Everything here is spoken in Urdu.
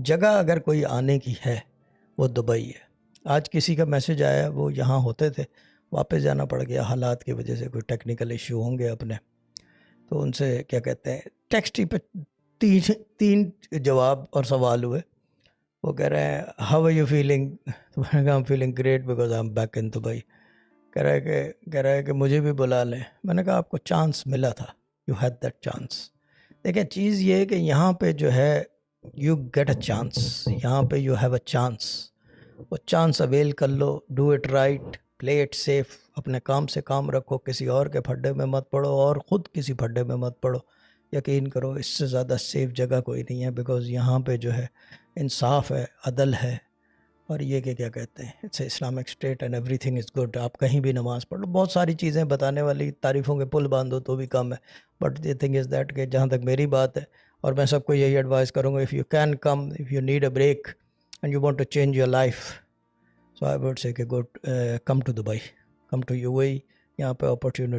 جگہ اگر کوئی آنے کی ہے وہ دبئی ہے. آج کسی کا میسج آیا, وہ یہاں ہوتے تھے, واپس جانا پڑ گیا حالات کی وجہ سے, کوئی ٹیکنیکل ایشو ہوں گے اپنے, تو ان سے کیا کہتے ہیں ٹیکسٹ ہی پہ تین جواب اور سوال ہوئے. وہ کہہ رہے ہیں ہاؤ آر یو فیلنگ, تو میں نے کہا I am feeling great because I am back in Dubai. کہہ رہا ہے کہ مجھے بھی بلا لیں. میں نے کہا آپ کو چانس ملا تھا, یو ہیڈ دیٹ چانس. دیکھیں چیز یہ ہے کہ یہاں پہ جو ہے یو گیٹ اے چانس, یہاں پہ یو ہیو اے چانس. وہ چانس اویل کر لو, do it right, play it safe, اپنے کام سے کام رکھو, کسی اور کے پھڈے میں مت پڑو اور خود کسی پھڈے میں مت پڑو. یقین کرو اس سے زیادہ سیف جگہ کوئی نہیں ہے, بیکاز یہاں پہ جو ہے انصاف ہے, عدل ہے, اور یہ کہ کیا کہتے ہیں it's a Islamic State and everything is good. آپ کہیں بھی نماز پڑھ لو, بہت ساری چیزیں بتانے والی, تعریفوں کے پل باندھو تو بھی کم ہے. But the thing is that کہ جہاں تک میری بات ہے, اور میں سب کو یہی ایڈوائز کروں گا, if you can come, if you need a break and you want to change your life, so I would say کہ good come to Dubai, come to U A. یہاں پہ اپرچونیٹی